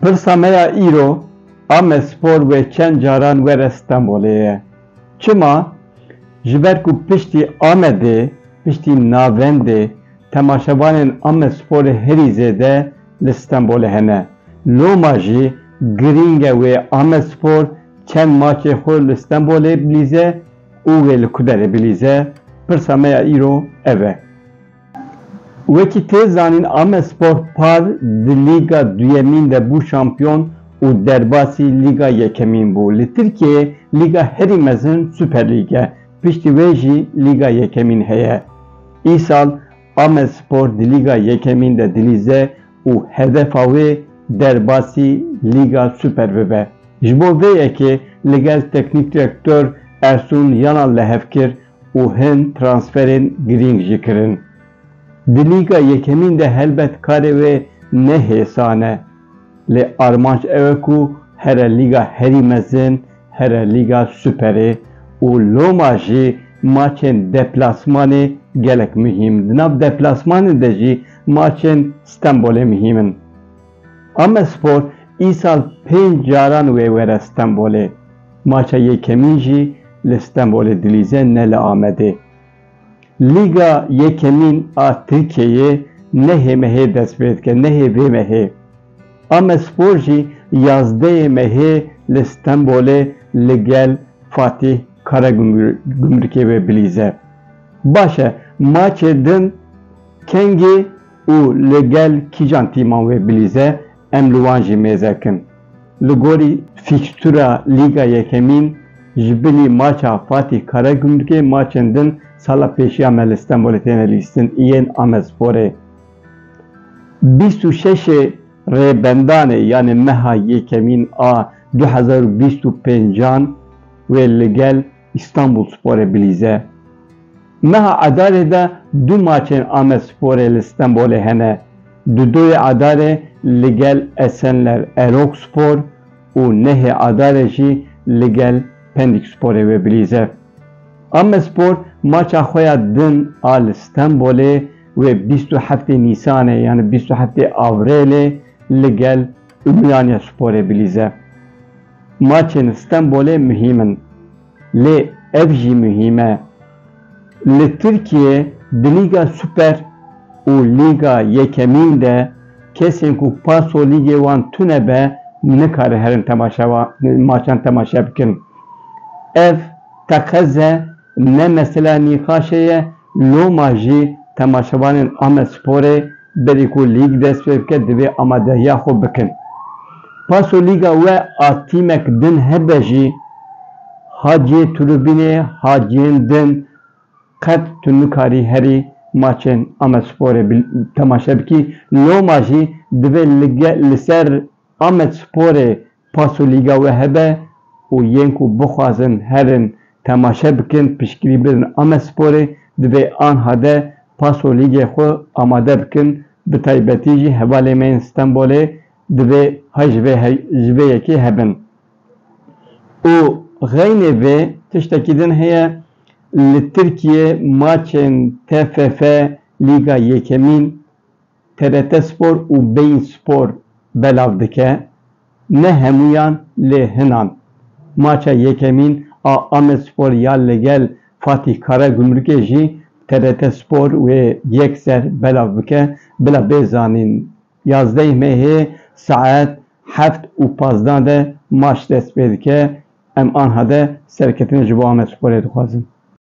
Pirsameya îro Amespor ve çend caran were Stenbolê ye. Çima? Ji ber ku piştî Amedê, piştî navendê temaşevanên Amesporê herî zêde li Stenbolê hene. Loma jî girîng e wê Amespor çend maçê xwe li Stenbolê bilîze û wê li Kuderê bilîze. Pirsameya îro ev e. Wekî tê zanîn Amespor par di Lîga Duyemîn de bû şampiyon û derbasî Lîga Yekemîn bû. Li Tirkiyeyê Lîga herî mezin Süper Lîg e. Piştî wê jî Lîga Yekemîn heye. Îsal Amespor di Lîga Yekemîn de dilîze û hedefa wê derbasî Lîga Süper bibe. Ji bo vê yekê li gel teknîk direktör Ersun Yanal li hev kir û hin transferên girîng jî kirin. Di Lîga Yekemîn de helbet karê wê ne hêsan e. Lê armanc ew e ku here Lîga herî mezin, here Lîga Süperê û loma jî maçên deplasmanê gelek mühîm. Di nav deplasmanê de jî maçên Stenbolê mühîm in. Amespor îsal 5 caran wê were Stenbolê. Maça yekemîn jî li Stenbolê dilîze ne li Amedê. Lîga Yekemîn a Tirkiyeyê nehê mehê dest pê dike, nehê vê mehê. Amespor jî 11 mehê li Stenbolê li gel Fatih Karagümrükê ve bilîze. Baş e, maçê din kengê û li gel kîjan tîman wê bilîze em li wan jî mêzekin. Li gorî fikstûra Lîga Yekemîn ji bilî maça Fatih Karagümrükê maçên din sala pêşiya me li Stenbolê têne lîstin yên Amesporê. 26 Rêbendanê yani meha Yekemîn a 2025 wê li gel İstanbulsporê bilîze. Meha Adarê de du maçên Amesporê li Stenbolê hene. Dudoyê Adarê li gel Esenler Erokspor û nehê Adarê jî li gel Pendiksporê ve bilîze. Amespor maça xwe ya din a li Stenbolê wê 27 Nîsanê yani 27 Avrêlê li gel Ümraniyesporê bilîze. Maçên Stenbolê mühîm in. Lê ev jî mühîm e. Li Tirkiyeyê di Lîga Süper û Lîga Yekemîn de kesên ku paso lîgê wan tune be nikare herin maçan temaşe bikin. Ev teqeze ne mesela nîqaşê ye loma jî temaşevanên Amesporê berî ku lîg dest pê bike divê amadehiya xwe bikin. Paso lîga we a tîmek din hebe jî haciyê tribûnê haciyên din qet tu nikarî herî maçên Amesporê temaşe bikî. Loma jî divê li ser Amesporê paso lîga we hebe û yên ku bixwazin herin temaşe bikin piştgirî birin Amesporê divê anha de paso lîgê xwe amade bikin. Bi taybetî jî hevalê me yên Stenbolê divê ji vê yekê hebin. û xeynê vê tiştekî din heye li Tirkiyeyê maçên TFF Lîga Yekemîn TRT Spor û Bein Spor belav dike. Ne hemûyan lê hinan. Maça Yekemîn a Amespor ya li gel Fatih Karagümrükê jî TRT Spor wê yekser belav bike. Bila bêzanîn 11 mehê saet 7:15 de maç dest pê dike. Em anha de serketinê ji bo Amesporê dixwazin.